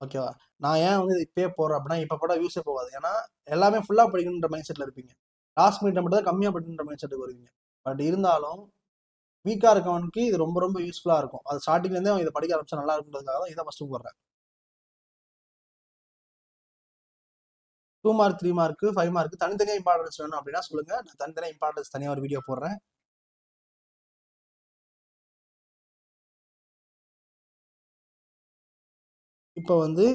ஓகேவா? நான் ஏன் வந்து இப்பயே போடுறேன் அப்படின்னா, இப்போ போட்டால் வியூஸே போகாது. ஏன்னா எல்லாமே ஃபுல்லாக படிக்கணுன்ற மைண்ட் செட்டில் இருப்பீங்க. லாஸ்ட் மினிட் மட்டும் தான் கம்மியாக படிக்கணுன்ற மைண்ட் செட்டுக்கு வருவீங்க. பட் இருந்தாலும் வீக்காக இருக்கவனுக்கு இது ரொம்ப ரொம்ப யூஸ்ஃபுல்லாக இருக்கும். அது ஸ்டார்டிங்லேருந்தே அவன் இதை படிக்க ஆரம்பிச்சா நல்லா இருக்குன்றதுக்காக தான் இதை ஃபஸ்ட்டு போடுறேன். 2 மார்க் 3 மார்க் 5 மார்க் தனித்தனியாக இம்பார்ட்டன்ஸ் வேணும் அப்படின்னா சொல்லுங்க, நான் தனித்தனியாக இம்பார்ட்டன்ஸ் தனியாக ஒரு வீடியோ போடுறேன். இப்போ வந்து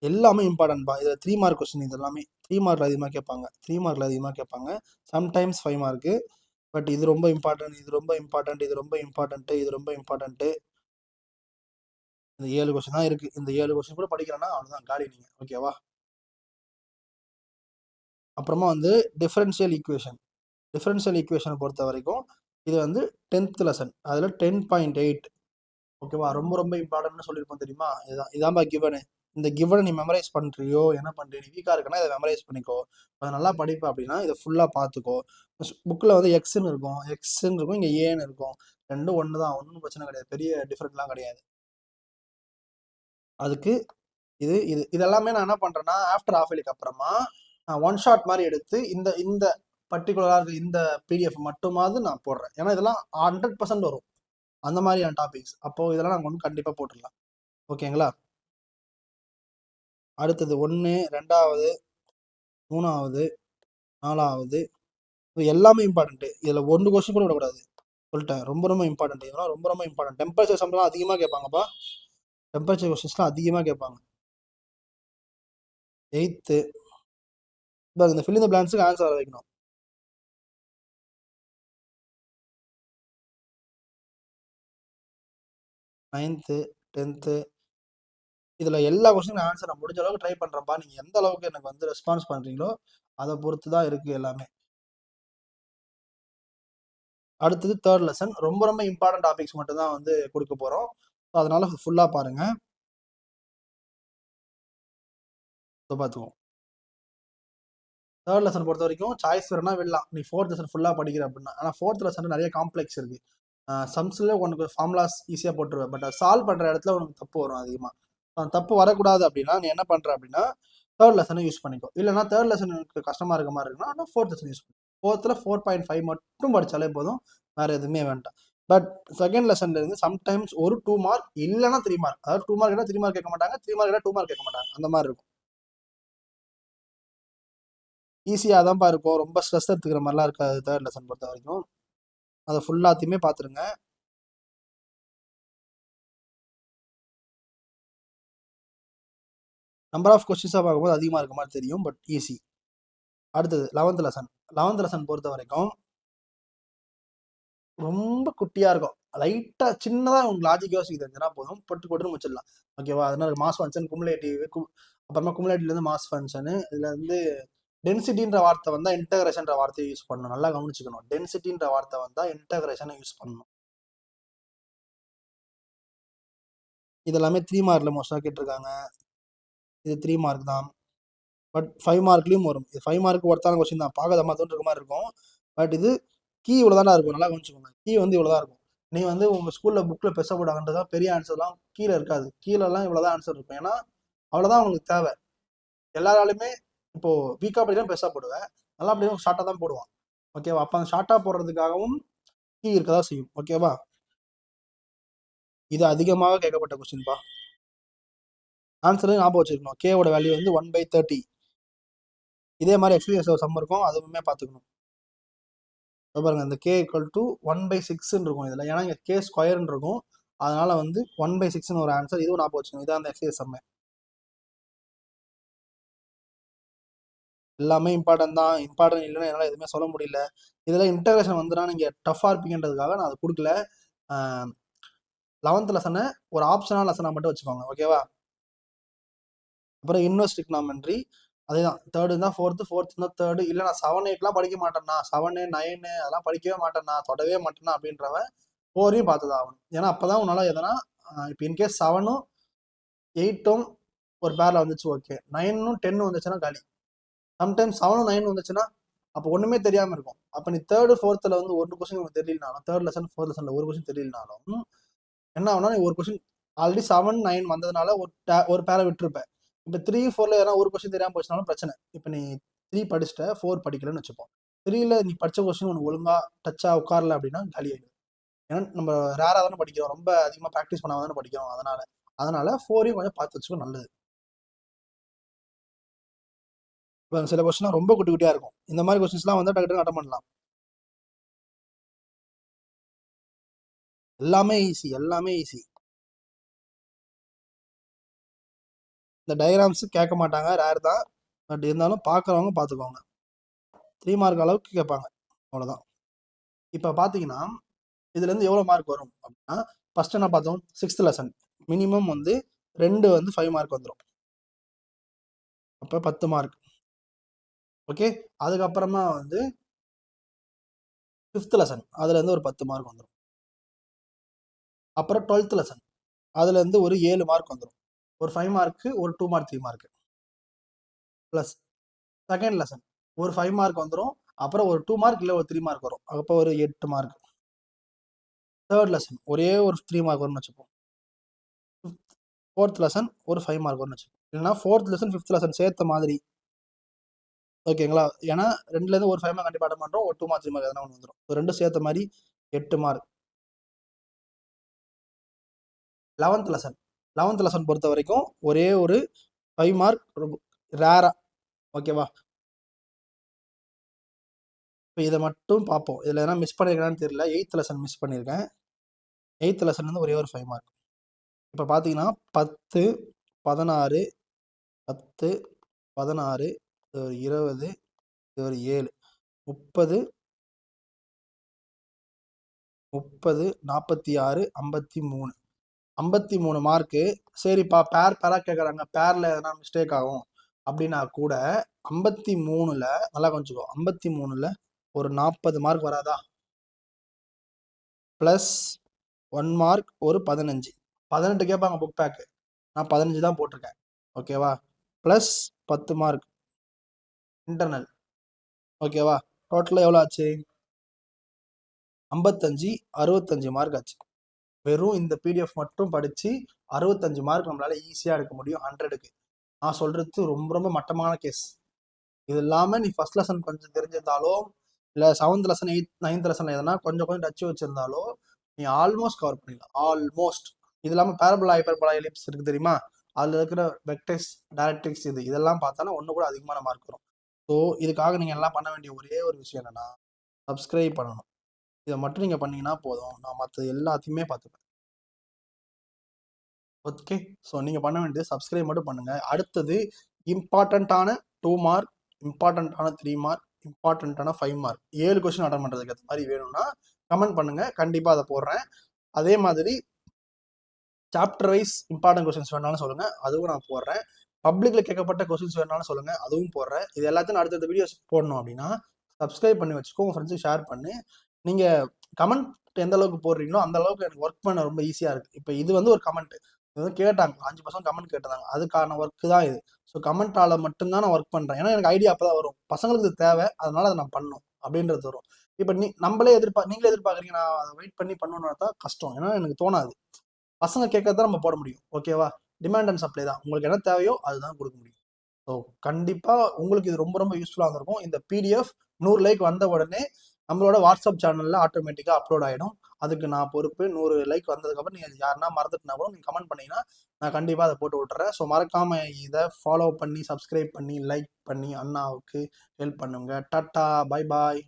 எல்லாமே இம்பார்ட்டன்ட்பா. இதில் 3 மார்க் கொஸ்டின், இது எல்லாமே 3 மார்க்கில் அதிகமாக கேட்பாங்க. 3 மார்க்கில் அதிகமாக கேட்பாங்க, சம்டைம்ஸ் 5 மார்க்கு. பட் இது ரொம்ப இம்பார்ட்டன்ட், இது ரொம்ப இம்பார்ட்டன்ட், இது ரொம்ப இம்பார்ட்டன்ட்டு, இது ரொம்ப இம்பார்ட்டன்ட்டு. இந்த 7 கொஸ்டின் தான் இருக்குது. இந்த 7 கொஸ்டின் கூட படிக்கிறேன்னா அவ்வளோதான், காலி நீங்கள். ஓகேவா? அப்புறமா வந்து டிஃபரன்ஷியல் ஈக்குவேஷன். டிஃபரன்ஷியல் ஈக்குவேஷனை பொறுத்த வரைக்கும் இது வந்து 10th லெசன், அதில் 10.8. ஓகேவா? ரொம்ப ரொம்ப இம்பார்ட்டன்ட்னு சொல்லியிருப்போம் தெரியுமா? இதான்பா கிவனு. இந்த கிவனை நீ மெமரைஸ் பண்ணுறியோ என்ன பண்ணுறியோ, நீ வீக்காக இருக்குன்னா இதை மெமரைஸ் பண்ணிக்கோ. அதை நல்லா படிப்பேன் அப்படின்னா இதை ஃபுல்லாக பார்த்துக்கோ. புக்கில் வந்து எக்ஸ்ன்னு இருக்கும், இங்கே ஏன்னு இருக்கும். ரெண்டும் ஒன்று தான், ஒன்றும் பிரச்சனை கிடையாது, பெரிய டிஃப்ரெண்ட்லாம் கிடையாது. அதுக்கு இது இது இதெல்லாமே நான் என்ன பண்ணுறேன்னா ஆஃப்டர் ஆஃப் இயர்லிக்கு அப்புறமா நான் ஒன் ஷாட் மாதிரி எடுத்து இந்த இந்த பர்டிகுலராக இருக்க இந்த பிடிஎஃப் மட்டுமாவது நான் போடுறேன். ஏன்னா இதெல்லாம் 100% வரும் அந்த மாதிரியான டாபிக்ஸ். அப்போது இதெல்லாம் நாங்கள் ஒன்று கண்டிப்பாக போட்டுடலாம். ஓகேங்களா? அடுத்தது 1 2வது 3வது 4வது இது எல்லாமே இம்பார்ட்டன்ட்டு. இதில் 1 கொஸ்டின் கூட விடக்கூடாது, சொல்லிட்டேன். ரொம்ப ரொம்ப இம்பார்ட்டன்ட், இதெல்லாம் ரொம்ப ரொம்ப இம்பார்ட்டன்ட். டெம்பரேச்சர் சம்லாம் அதிகமாக கேட்பாங்கப்பா, டெம்பரேச்சர் கொஸ்டின்ஸ்லாம் அதிகமாக கேட்பாங்க. 8th இந்த ஃபில் இந்த பிளான்ஸுக்கு ஆன்சர் வர வைக்கணும். 9th 10th இதில் எல்லா கொஸ்டினும் ஆன்சர் நான் முடிஞ்ச அளவுக்கு ட்ரை பண்ணுறேன்ப்பா. நீங்கள் எந்த அளவுக்கு எனக்கு வந்து ரெஸ்பான்ஸ் பண்ணுறீங்களோ அதை பொறுத்து தான் இருக்குது எல்லாமே. அடுத்தது 3rd லெசன், ரொம்ப ரொம்ப இம்பார்ட்டன்ட் டாபிக்ஸ் மட்டும் தான் வந்து கொடுக்க போகிறோம். ஸோ அதனால ஃபுல்லாக பாருங்கள். பார்த்துக்குவோம். 3rd லெசன் பொறுத்த வரைக்கும் சாய்ஸ் வேணும்னா விடலாம், நீ 4th லெசன் ஃபுல்லாக படிக்கிற அப்படின்னா. ஆனால் 4th லெசன் நிறைய காம்ப்ளெக்ஸ் இருக்குது. சம்ஸில் உனக்கு ஃபார்முலாஸ் ஈஸியாக போட்டுருவேன், பட் சால்வ் பண்ணுற இடத்துல உனக்கு தப்பு வரும் அதிகமாக. தப்பு வரக்கூடாது அப்படின்னா நீ என்ன பண்ற அப்படின்னா தேர்ட் லெசனை யூஸ் பண்ணிக்கோ. இல்லைன்னா தேர்ட் லெசன் எனக்கு கஷ்டமா இருக்க மாதிரி இருக்குன்னா ஃபோர்த் லெசன் யூஸ் பண்ணி 4th 4.5 மட்டும் படிச்சாலே போதும், வேற எதுவுமே வேண்டாம். பட் செகண்ட் லெசன்ல இருந்து சம்டைம்ஸ் ஒரு 2 மார்க் இல்லைன்னா 3 மார்க், அதாவது 2 மார்க் கேட்டா 3 மார்க் கேட்க மாட்டாங்க, 3 மார்க் கேட்டா 2 மார்க் கேட்க மாட்டாங்க, அந்த மாதிரி இருக்கும். ஈஸியாக தான்ப்பா இருக்கும், ரொம்ப ஸ்ட்ரெஸ் எடுத்துக்கிற மாதிரிலாம் இருக்காது தேர்ட் லெசன் பொறுத்த வரைக்கும். அதை ஃபுல்லாத்தையுமே பார்த்துருங்க. நம்பர் ஆஃப் கொஸ்டின்ஸாக பார்க்கும்போது அதிகமாக இருக்க மாதிரி தெரியும், பட் ஈஸி. அடுத்தது 11th லெசன். 11th லெசன் பொறுத்த வரைக்கும் ரொம்ப குட்டியாக இருக்கும். லைட்டாக சின்னதாக உங்களுக்கு லாஜிக் யோசிக்க தெரிஞ்சுன்னா போதும், பொட்டு முடிச்சிடலாம். ஓகேவா? அதனால மாஸ் ஃபங்க்ஷன், குமுலேட்டிவ், அப்புறமா குமுலேட்டிவ்லேருந்து மாஸ் ஃபங்க்ஷனு, இதில் வந்து டென்சிட்டின்ற வார்த்தை வந்தால் இன்டகிரேஷன்ற வார்த்தையை யூஸ் பண்ணணும். நல்லா கவனிச்சுக்கணும். டென்சிட்டின்ற வார்த்தை வந்தால் இன்டகிரேஷனை யூஸ் பண்ணணும். இதெல்லாமே 3 மார்க்கில் மோஸ்ட்டாக கேட்டிருக்காங்க. இது 3 மார்க் தான், பட் 5 மார்க்லேயும் வரும். இது 5 மார்க் ஒருத்தான கொஸ்டின் தான், பார்க்க தம்மாத்தோன்னு இருக்க மாதிரி இருக்கும். பட் இது கீ இவ்வளோ தானே இருக்கும், நல்லா கவனிச்சுக்கோங்க. கீ வந்து இவ்வளோ தான் இருக்கும். நீ வந்து உங்கள் ஸ்கூலில் புக்கில் பெருசாக போட்டாங்கன்றதா பெரிய ஆன்சர்லாம் கீழே இருக்காது. கீழெல்லாம் இவ்வளோ தான் ஆன்சர் இருக்கும். ஏன்னா அவ்வளோதான் உங்களுக்கு தேவை. எல்லாராலுமே இப்போது வீக்காக படிக்கலாம் பெருசாக போடுவேன், நல்லா அப்படியே ஷார்ட்டாக தான் போடுவான். ஓகேவா? அப்போ அந்த ஷார்ட்டாக போடுறதுக்காகவும் கீ இருக்க தான் செய்யும். ஓகேவா? இது அதிகமாக கேட்கப்பட்ட கொஸ்டின்பா. ஆன்சரு ஞாபகம் வச்சுருக்கணும். கேவோட வேல்யூ வந்து 1/30. இதே மாதிரி எக்ஸ்பீரியன்ஸ் சம் இருக்கும், அதுவுமே பார்த்துக்கணும். பாருங்க, இந்த கே ஈக்குவல் டு 1/6 இருக்கும் இதில். ஏன்னா இங்கே கே ஸ்கொயர்னு இருக்கும், அதனால வந்து 1/6 ஒரு ஆன்சர். இதுவும் ஞாபகம் வச்சுக்கணும். இதான் அந்த எக்ஸ்பீரியன்ஸ் சம்மே. எல்லாமே இம்பார்ட்டன்ட் தான். இம்பார்ட்டன்ட் இல்லைன்னா என்னால் எதுவுமே சொல்ல முடியல. இதில் இன்டகிரேஷன் வந்துன்னா நீங்கள் டஃப்பாக இருப்பீங்கன்றதுக்காக நான் அதை கொடுக்கல. 11th லெசனை ஒரு ஆப்ஷனல் லெசனாக மட்டும் வச்சுக்கோங்க. ஓகேவா? அப்புறம் இன்வெர்ஸ் ட்ரிக்னாமெட்ரி, அதே தான். தேர்டு இருந்தால் ஃபோர்த்து, ஃபோர்த் இருந்தால் தேர்டு. இல்லை நான் 7, 8லாம் படிக்க மாட்டேன்னா, 7, 9 அதெல்லாம் படிக்கவே மாட்டேன்னா, தொடவே மாட்டேன்னா அப்படின்றவன் 4ஐயும் பார்த்து தான் ஆகணும். ஏன்னா அப்போ தான் உன்னால் எதனா இப்போ இன்கேஸ் 7ம் 8ம் ஒரு பேரில் வந்துச்சு, ஓகே. 9ம் 10 வந்துச்சுன்னா காலி. சம்டைம்ஸ் 7ம் 9 வந்துச்சுன்னா அப்போ ஒன்றுமே தெரியாமல் இருக்கும். அப்போ நீ தேர்டு ஃபோர்த்தில் வந்து ஒரு கொஸ்டின் உனக்கு தெரியலனாலும், தேர்ட் லெசன் ஃபோர்த் லெசனில் ஒரு கொஸ்டின் தெரியலனாலும் என்ன ஆகுனா, நீ ஒரு கொஸ்டின் ஆல்ரெடி 7, 9 வந்ததுனால ஒரு பேரை விட்டுருப்பேன். இப்போ 3, 4ல் எதனா ஒரு கொஸ்டின் தெரியாமல் போச்சுனாலும் பிரச்சனை. இப்போ நீ 3 படிச்சுட்ட, 4 படிக்கலன்னு வச்சுப்போம். 3ல் நீ படித்த கொஸ்டின் உனக்கு ஒழுங்காக டச்சாக உட்காரல அப்படின்னா காலி ஆகிடும். ஏன்னா நம்ம ரேராக தானே படிக்கிறோம், ரொம்ப அதிகமாக ப்ராக்டிஸ் பண்ணாமல் தானே படிக்கிறோம். அதனால 4ஐயும் கொஞ்சம் பார்த்து வச்சுக்கோ, நல்லது. இப்போ சில கொஸ்டின்லாம் ரொம்ப குட்டி குட்டியாக இருக்கும். இந்த மாதிரி கொஸ்டின்ஸ்லாம் வந்து டக்கு அட்டன் பண்ணலாம். எல்லாமே ஈஸி, எல்லாமே ஈஸி. இந்த டயக்ராம்ஸ் கேட்க மாட்டாங்க, ரேர் தான். பட் இருந்தாலும் பார்க்குறவங்க பார்த்துக்கோங்க. 3 மார்க் அளவுக்கு கேட்பாங்க, அவ்வளோதான். இப்போ பார்த்தீங்கன்னா இதுலேருந்து எவ்வளோ மார்க் வரும் அப்படின்னா, ஃபர்ஸ்ட் என்ன பார்த்தோம், 6th லெசன் மினிமம் வந்து 2 வந்து 5 மார்க் வந்துடும். அப்போ 10 மார்க். ஓகே. அதுக்கப்புறமா வந்து 5th லெசன், அதுலேருந்து ஒரு 10 மார்க் வந்துடும். அப்புறம் 12th லெசன், அதுலேருந்து ஒரு 7 மார்க் வந்துடும். ஒரு 5 மார்க்கு, ஒரு 2 mark, 3 mark. Plus second lesson ஒரு 5 மார்க் வந்துடும். அப்புறம் ஒரு 2 மார்க் இல்லை ஒரு 3 மார்க் வரும். அப்போ ஒரு 8 மார்க். தேர்ட் லெசன் ஒரே ஒரு 3 மார்க் வரும்னு வச்சுப்போம். ஃபோர்த் லெசன் ஒரு 5 மார்க் வரும்னு வச்சுப்போம். இல்லைன்னா ஃபோர்த் லெசன் 5th லெசன் சேர்த்த மாதிரி. ஓகேங்களா? ஏன்னா 2லேருந்து ஒரு 5 மார்க் கண்டிப்பாக அட்டன் பண்ணுறோம், ஒரு 2 மார்க் 3 மார்க் எதனா ஒன்று வந்துடும். ஒரு 2 சேர்த்த மாதிரி 8 mark. 11th lesson 11th lesson பொறுத்த வரைக்கும் ஒரே ஒரு 5 மார்க் ரேரா. ஓகேவா? இப்போ இதை மட்டும் பார்ப்போம். இதில் எதனா மிஸ் பண்ணியிருக்கேன்னு தெரியல. 8th லெசன் மிஸ் பண்ணியிருக்கேன். 8th லெசன் வந்து ஒரே ஒரு 5 மார்க். இப்போ பார்த்தீங்கன்னா 10, 16, 10, 16, ஒரு 20, ஒரு 7, 30, 46, 53. 53 மார்க்கு. சரிப்பா, பேராக கேட்குறாங்க, பேரில் எதனா மிஸ்டேக் ஆகும் அப்படின்னா கூட 53ல் நல்லா கொஞ்சிக்கோ, 53ல் ஒரு 40 மார்க் வராதா? ப்ளஸ் 1 மார்க் ஒரு 15. 18 கேட்பாங்க புக் பேக்கு, நான் 15 தான் போட்டிருக்கேன். ஓகேவா? Plus 10 mark internal. ஓகேவா? டோட்டலாக எவ்வளோ ஆச்சு? 55, 65 மார்க் ஆச்சு. வெறும் இந்த பிடிஎஃப் மட்டும் படிச்சு 65 மார்க் நம்மளால ஈஸியா எடுக்க முடியும் 100க்கு. நான் சொல்றது ரொம்ப ரொம்ப மட்டமான கேஸ். இது இல்லாம நீ ஃபர்ஸ்ட் லெசன் கொஞ்சம் தெரிஞ்சிருந்தாலோ இல்ல 7th lesson 8th 9th lesson எதனா கொஞ்சம் கொஞ்சம் டச் வச்சிருந்தாலோ நீ ஆல்மோஸ்ட் கவர் பண்ணிடலாம். ஆல்மோஸ்ட். இது இல்லாம பேரபோலா ஹைப்பர்போலா எலிப்ஸ் இருக்கு தெரியுமா, அதுல இருக்கிற வெக்டர்ஸ் டைரக்ட்ரிக்ஸ் இதெல்லாம் பார்த்தாலும் ஒண்ணு கூட அதிகமான மார்க் வரும். ஸோ இதுக்காக நீங்க எல்லாம் பண்ண வேண்டிய ஒரே ஒரு விஷயம் என்னன்னா சப்ஸ்கிரைப் பண்ணணும். இதை மட்டும் நீங்க பண்ணீங்கன்னா போதும், நான் மற்ற எல்லாத்தையுமே பார்த்துப்பேன். ஓகே, ஸோ நீங்கள் பண்ண வேண்டியது சப்ஸ்கிரைப் மட்டும் பண்ணுங்க. அடுத்தது இம்பார்ட்டண்ட்டான 2 மார்க், இம்பார்ட்டண்ட்டான 3 மார்க், இம்பார்ட்டண்ட்டான 5 மார்க் 7 கொஸ்டின் அட்டன் பண்ணுறதுக்கு ஏற்ற மாதிரி வேணும்னா கமெண்ட் பண்ணுங்க, கண்டிப்பாக அதை போடுறேன். அதே மாதிரி சாப்டர் வைஸ் இம்பார்ட்டன்ட் கொஸ்டின்ஸ் வேணாலும் சொல்லுங்க, அதுவும் நான் போடுறேன். பப்ளிக்ல கேட்கப்பட்ட கொஸ்டின்ஸ் வேணாலும் சொல்லுங்க, அதுவும் போடுறேன். இது எல்லாத்தையும் அடுத்தடுத்த வீடியோஸ் போடணும் அப்படின்னா சப்ஸ்கிரைப் பண்ணி வச்சுக்கோ, உங்க ஃப்ரெண்ட்ஸுக்கு ஷேர் பண்ணு. நீங்க கமெண்ட் எந்த அளவுக்கு போடுறீங்களோ அந்த அளவுக்கு எனக்கு ஒர்க் பண்ண ரொம்ப ஈஸியா இருக்கு. இப்போ இது வந்து ஒரு கமெண்ட் கேட்டாங்க, 5% கமெண்ட் கேட்டாங்க, அதுக்கான ஒர்க் தான் இது. ஸோ கமெண்டால மட்டும்தான் நான் ஒர்க் பண்றேன். ஏன்னா எனக்கு ஐடியா அப்பதான் வரும், பசங்களுக்கு தேவை, அதனால அதை நான் பண்ணணும் அப்படின்றது வரும். இப்போ நீங்களே எதிர்பார்க்குறீங்க, நான் அதை வெயிட் பண்ணி பண்ணணும்னா தான் கஷ்டம். ஏன்னா எனக்கு தோணாது. பசங்க கேட்கறத நம்ம போட முடியும். ஓகேவா? டிமாண்ட் அண்ட் சப்ளை தான். உங்களுக்கு என்ன தேவையோ அதுதான் கொடுக்க முடியும். ஸோ கண்டிப்பா உங்களுக்கு இது ரொம்ப ரொம்ப யூஸ்ஃபுல்லாக இருந்திருக்கும். இந்த பிடிஎஃப் 100 லைக் வந்த உடனே நம்மளோட வாட்ஸ்அப் சேனல்ல ஆட்டோமேட்டிக்கா அப்லோட் ஆயிடும். அதுக்கு நான் பொறுப்பு. 100 லைக் வந்ததுக்கப்புறம் நீங்க யாருன்னா மறந்துட்டுனா கூட நீங்க கமெண்ட் பண்ணீங்கன்னா நான் கண்டிப்பா அதை போட்டு விட்டுறேன். ஸோ மறக்காம இதை ஃபாலோ பண்ணி சப்ஸ்கிரைப் பண்ணி லைக் பண்ணி அண்ணாவுக்கு ஹெல்ப் பண்ணுங்க. Tata, bye bye.